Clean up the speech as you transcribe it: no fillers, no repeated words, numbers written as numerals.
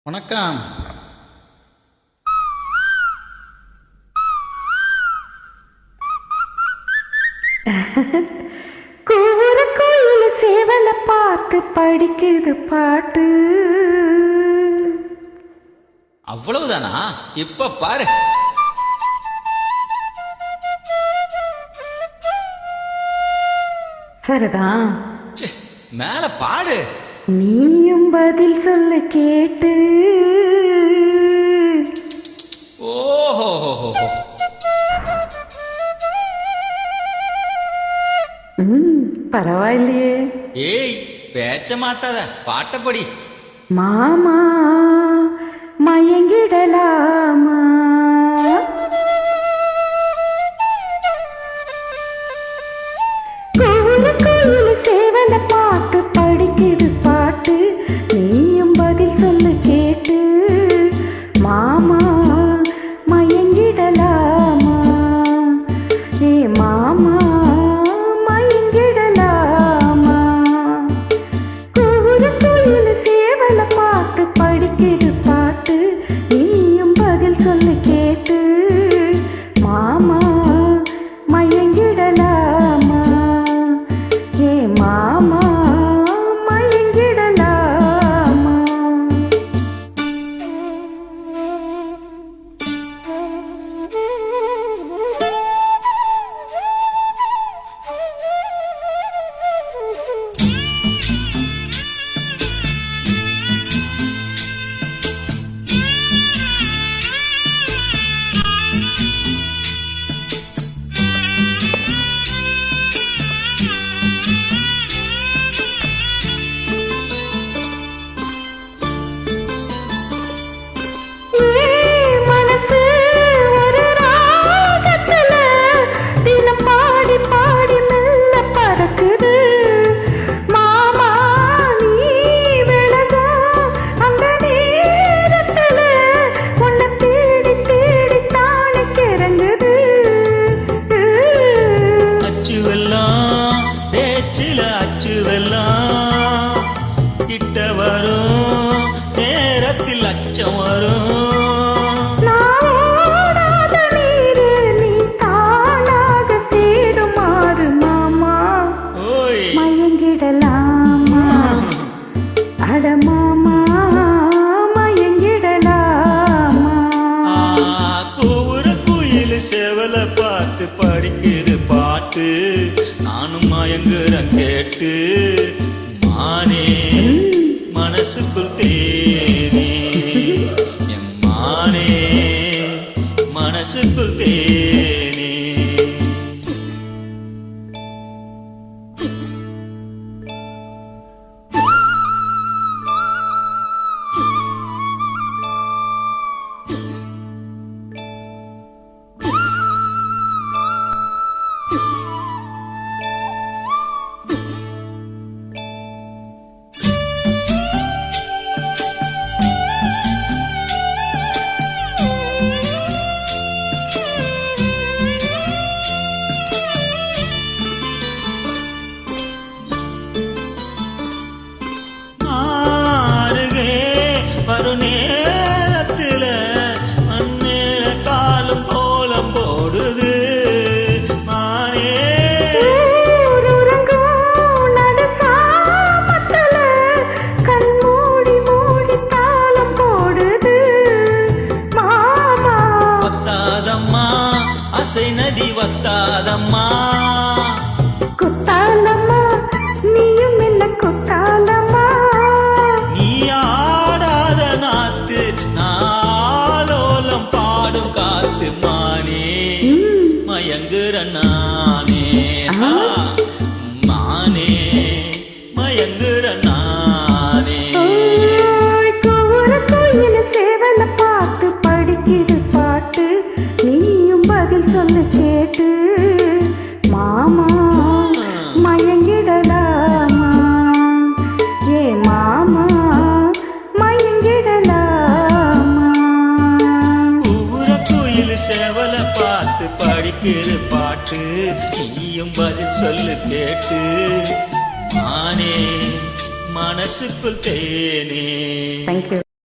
வணக்கம். கூவுற கோயில சேவல பார்த்து படிக்குது பாட்டு. அவ்வளவுதானா? இப்ப பாரு. சரிதான், மேல பாடு. நீயும் பதில் சொல்ல கேட்டு. ஓஹோ, பரவாயில்லையே. ஏய், பேச்ச மாத்தாத, பாட்டப்படி. மாமா மயங்கிடலாமா? கோயில கோயில சேவல பாட்டு படிக்குது பாட்டு. நீயும் பதில் சொல்லு கேட்டு. மாமா மயங்கிடலாமா? ஏ மாமா மயங்கிடலாமா? கோயில கோயில சேவல பாட்டு படிக்குது பாட்டு. நீயும் பதில் சொல்லு கேட்டு. மாமா மயங்கிடலாமா? ஏ மாமா மயங்கிடலாமா? கிட்ட வரும் நேரத்தில் அச்சம் வரும். நீ தானாக தேடுமாறு மாமா. ஓய், மயங்கிடலாமா? அட மாமா மயங்கிடலாமா? கூவுற குயில் செவல பார்த்து படிக்குது பாட்டு. நானும் மயங்குறேன் கேட்டு. மானே மனசுக்குள் தேனே, என் மானே மனசுக்குள் தேனே. நேரத்துல மண்ணில காலும் கோலம் போடுது. மானே கண்மூடி மூடி தாளம் போடுது. மாமா வத்தாதம்மா, அசை நதி வத்தாதம்மா. குத்தாலம்மா நீயும் என்ன குத்தாலம்மா? நாலோலம் பாடும் காத்து. மானே மயங்குற நானே, மானே மயங்குற நானே. கோயில கோயில சேவல பாட்டு படிக்குது பாட்டு. நீயும் பதில் சொல்லு கேட்டு. மாமா மயங்கிடலாமா? ஏ மாமா செவல பார்த்து படிக்கிற பாட்டு. நீயும் பதில் சொல்லு கேட்டு. மானே மனசுக்குள் தேனே. தேங்க்யூ.